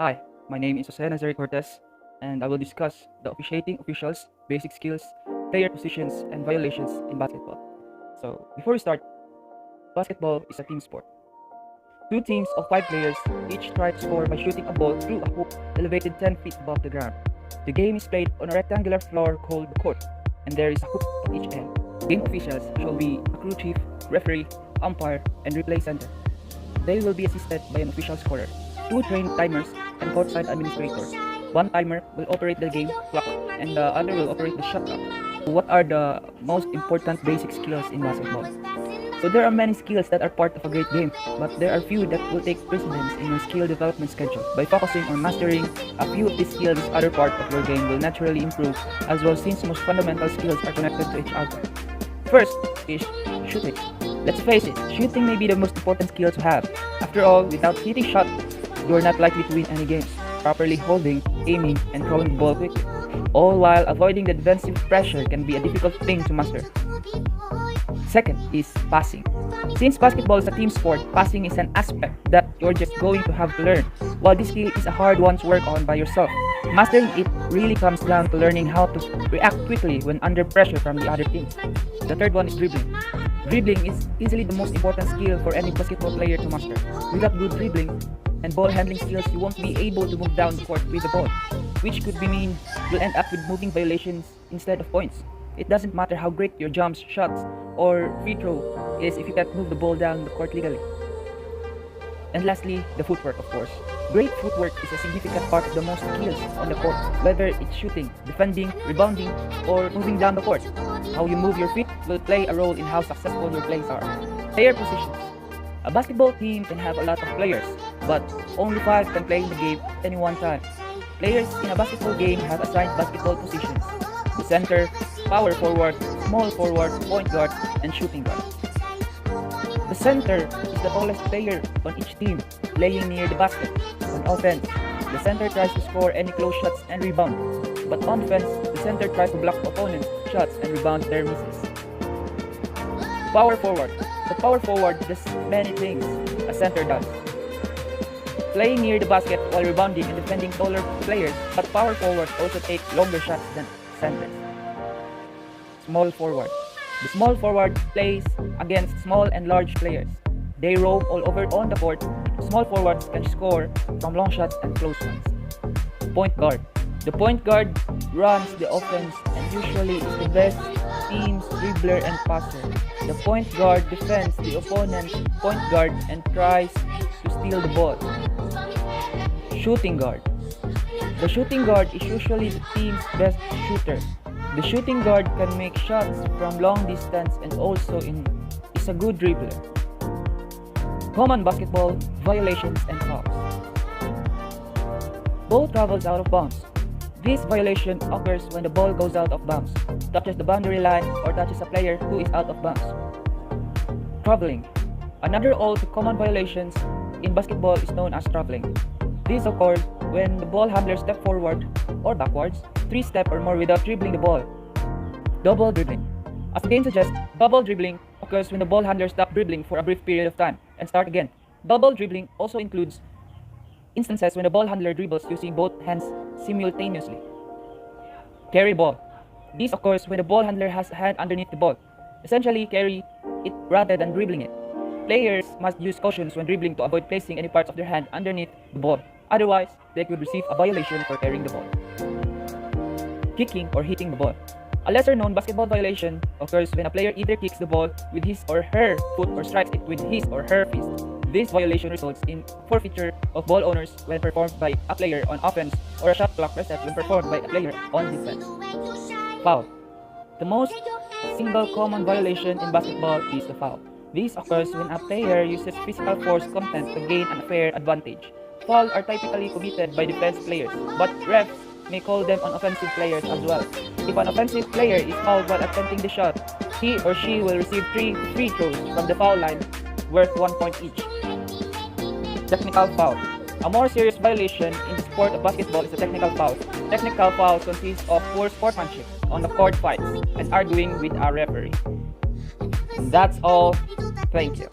Hi, my name is Jose Nazari Cortez, and I will discuss the officiating officials, basic skills, player positions, and violations in basketball. So, before we start, basketball is a team sport. Two teams of 5 players each try to score by shooting a ball through a hoop elevated 10 feet above the ground. The game is played on a rectangular floor called the court, and there is a hoop at each end. Game officials shall be a crew chief, referee, umpire, and replay center. They will be assisted by an official scorer, 2 trained timers, and courtside administrators. One timer will operate the game clock, and the other will operate the shot clock. What are the most important basic skills in basketball? So there are many skills that are part of a great game, but there are few that will take precedence in your skill development schedule. By focusing on mastering a few of these skills, this other part of your game will naturally improve as well, since most fundamental skills are connected to each other. First is shooting. Let's face it, shooting may be the most important skill to have. After all, without hitting shot, you are not likely to win any games. Properly holding, aiming, and throwing the ball quickly, all while avoiding the defensive pressure, can be a difficult thing to master. Second is passing. Since basketball is a team sport, passing is an aspect that you're just going to have to learn. While this skill is a hard one to work on by yourself, mastering it really comes down to learning how to react quickly when under pressure from the other team. The third one is dribbling. Dribbling is easily the most important skill for any basketball player to master. Without good dribbling and ball handling skills, you won't be able to move down the court with the ball, which could mean you'll end up with moving violations instead of points. It doesn't matter how great your jumps, shots, or free throw is if you can't move the ball down the court legally. And lastly, the footwork, of course. Great footwork is a significant part of the most skills on the court, whether it's shooting, defending, rebounding, or moving down the court. How you move your feet will play a role in how successful your plays are. Player positions. A basketball team can have a lot of players, but only 5 can play in the game at any one time. Players in a basketball game have assigned basketball positions: the center, power forward, small forward, point guard, and shooting guard. The center is the tallest player on each team, playing near the basket. On offense, the center tries to score any close shots and rebound, but on defense, the center tries to block opponents' shots and rebound their misses. Power forward. The power forward does many things a center does, playing near the basket while rebounding and defending taller players, but power forwards also take longer shots than centers. Small forward. The small forward plays against small and large players. They roam all over on the court. Small forwards can score from long shots and close ones. Point guard. The point guard runs the offense and usually is the best team's dribbler and passer. The point guard defends the opponent's point guard and tries to steal the ball. Shooting guard. The shooting guard is usually the team's best shooter. The shooting guard can make shots from long distance and also is a good dribbler. Common basketball violations and fouls. Ball travels out of bounds. This violation occurs when the ball goes out of bounds, touches the boundary line, or touches a player who is out of bounds. Traveling. Another all too common violations in basketball is known as traveling. This occurs when the ball handler steps forward or backwards 3 steps or more without dribbling the ball. Double dribbling. As the name suggests, double dribbling occurs when the ball handler stops dribbling for a brief period of time and start again. Double dribbling also includes instances when the ball handler dribbles using both hands simultaneously. Carry ball. This occurs when the ball handler has a hand underneath the ball. Essentially, carry it rather than dribbling it. Players must use cautions when dribbling to avoid placing any parts of their hand underneath the ball. Otherwise, they could receive a violation for carrying the ball. Kicking or hitting the ball. A lesser-known basketball violation occurs when a player either kicks the ball with his or her foot or strikes it with his or her fist. This violation results in forfeiture of ball owners when performed by a player on offense, or a shot clock reset when performed by a player on defense. Foul. The most single common violation in basketball is the foul. This occurs when a player uses physical force content to gain an unfair advantage. Fouls are typically committed by defense players, but refs may call them on offensive players as well. If an offensive player is fouled while attempting the shot, he or she will receive 3 free throws from the foul line worth 1 point each. Technical foul. A more serious violation in the sport of basketball is a technical foul. Technical fouls consist of poor sportsmanship on the court fights and arguing with a referee. That's all. Thank you.